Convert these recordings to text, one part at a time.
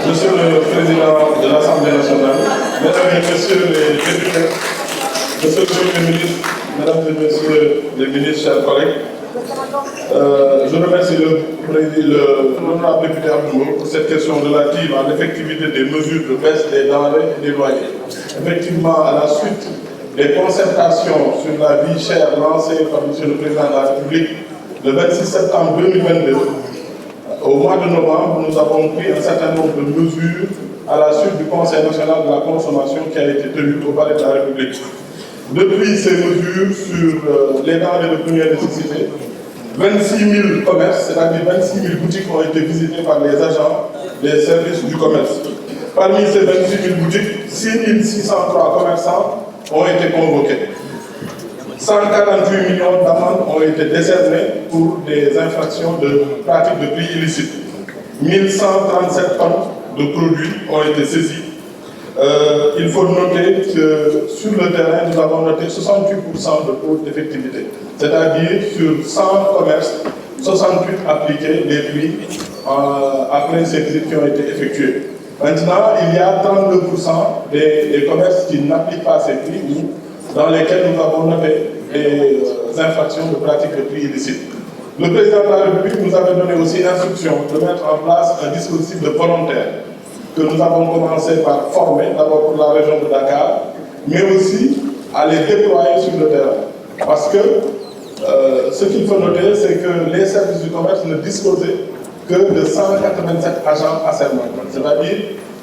Monsieur le Président de l'Assemblée nationale, Mesdames et Messieurs les députés, Monsieur le Premier ministre, Mesdames et Messieurs les ministres, chers collègues, je remercie l'honorable député Abdou pour cette question relative à l'effectivité des mesures de baisse des denrées et des loyers. Effectivement, à la suite des concertations sur la vie chère lancées par Monsieur le Président de la République le 26 septembre 2022, au mois de novembre, nous avons pris un certain nombre de mesures à la suite du Conseil national de la consommation qui a été tenu au Palais de la République. Depuis ces mesures sur les denrées de première nécessité, 26 000 commerces, c'est-à-dire 26 000 boutiques ont été visitées par les agents des services du commerce. Parmi ces 26 000 boutiques, 6 603 commerçants ont été convoqués. 148 millions d'amendes ont été décernées pour des infractions de pratiques de prix illicites. 1137 tonnes de produits ont été saisis. Il faut noter que sur le terrain, nous avons noté 68% de taux d'effectivité. C'est-à-dire sur 100 commerces, 68 appliqués des prix après ces visites qui ont été effectuées. Maintenant, il y a 32% des commerces qui n'appliquent pas ces prix ou dans lesquels nous avons noté des infractions de pratiques de prix illicites. Le président de la République nous avait donné aussi instruction de mettre en place un dispositif de volontaires que nous avons commencé par former, d'abord pour la région de Dakar, mais aussi à les déployer sur le terrain. Parce que ce qu'il faut noter, c'est que les services du commerce ne disposaient que de 187 agents assermentés, c'est-à-dire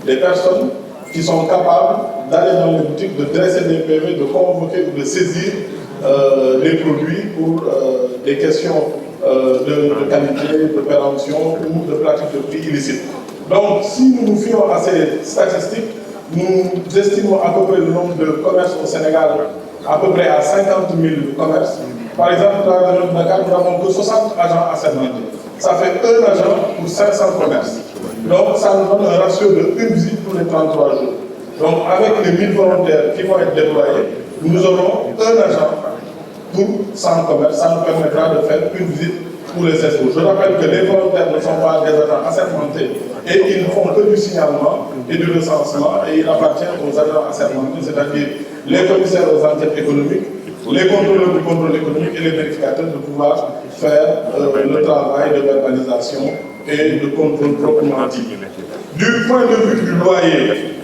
des personnes qui sont capables d'aller dans les boutiques, de dresser des PV, de convoquer ou de saisir des produits pour des questions de qualité, de péremption ou de pratiques de prix illicites. Donc, si nous nous fions à ces statistiques, nous estimons à peu près le nombre de commerces au Sénégal à peu près à 50 000 commerces. Par exemple, dans la région de Dakar, nous n'avons que 60 agents assermentés. Ça fait un agent pour 500 commerces. Donc, ça nous donne un ratio de une visite pour les 33 jours. Donc, avec les 1000 volontaires qui vont être déployés, nous aurons un agent pour 100 commerces. Ça nous permettra de faire une visite pour les 16 jours. Je rappelle que les volontaires ne sont pas des agents assermentés et ils ne font que du signalement et du recensement et il appartient aux agents assermentés, c'est-à-dire les commissaires aux enquêtes économiques, les contrôleurs du contrôle économique et les vérificateurs de pouvoir faire le travail de verbalisation et de contrôle proprement dit. Du point de vue du loyer,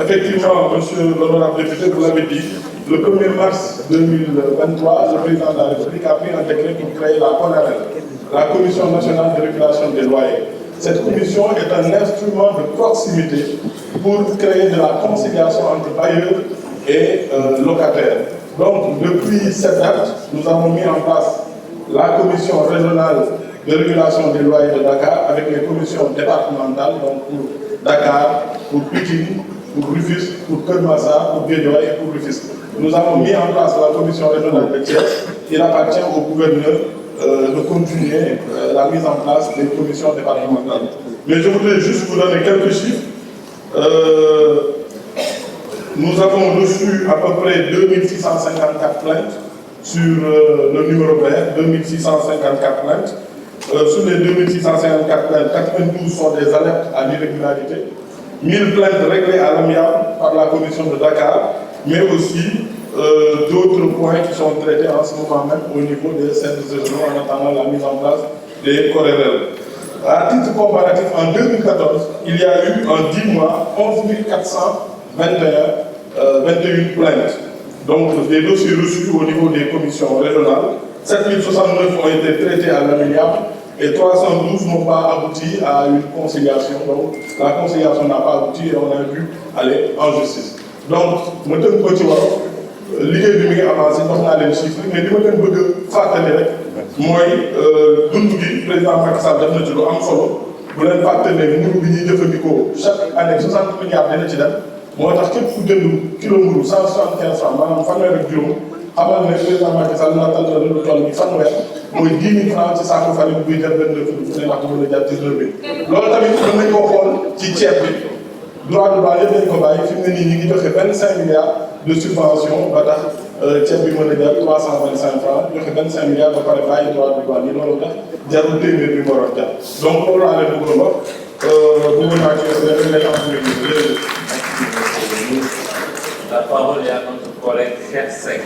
effectivement, monsieur l'honorable député, vous l'avez dit, le 1er mars 2023, le président de la République a pris un décret pour créer la CONAREL, la Commission nationale de régulation des loyers. Cette commission est un instrument de proximité pour créer de la conciliation entre bailleurs et locataires. Donc, depuis cette date, nous avons mis en place la commission régionale de régulation des loyers de Dakar avec les commissions départementales, donc pour Dakar, pour Pikine, pour Rufisque, pour Keur-Massar, pour Guédiawaye et pour Rufisque. Nous avons mis en place la commission régionale de Thiès. Il appartient au gouverneur de continuer la mise en place des commissions départementales. Mais je voudrais juste vous donner quelques chiffres. Nous avons reçu à peu près 2654 plaintes sur le numéro vert, 2654 plaintes. Sur les 2654 plaintes, 92 sont des alertes à l'irrégularité. 1000 plaintes réglées à l'amiable par la commission de Dakar, mais aussi d'autres points qui sont traités en ce moment même au niveau des services régionaux en attendant la mise en place des corérels. À titre comparatif, en 2014, il y a eu en 10 mois 11 421 plaintes. Donc des dossiers reçus au niveau des commissions régionales. 7069 ont été traités à l'amiable et 312 n'ont pas abouti à une conciliation. Donc la conciliation n'a pas abouti et on a dû aller en justice. Donc, je vais vous dire, liggéey bi mi ngi avancé wax naa leen chiffre mais li ma leen bëgg a fàttali rek mooy dund gi président Macky Sall def na ci lu am solo bu leen fàttali ne mburu bi ñuy jëfandikoo chaque année 60 milliards dina ci dem moo tax képp ku jënd kilo mburu 175 francs maanaam fanweer ak juróom xamal ne président Macky Sall nattal na lu toll ni fanweer mooy 10 000 francs ci saako farine buy jar 29 bu ne wax mën a jar 19 000 loolu tamit mën nañ koo xool ci ceeb bi droit de douane yëpp dañ ko bàyyi fi mu ne nii ñu ngi joxe 25 milliards de subvention ba tax ceeb bi mën a jar 325 francs joxe 25 milliards ba pare bàyyi droit de douane yi loolu tax jarul téeméer bi mu waroon jar donc loolu laa leen bëggoon wax La parole est à notre collègue Cheikh Seck.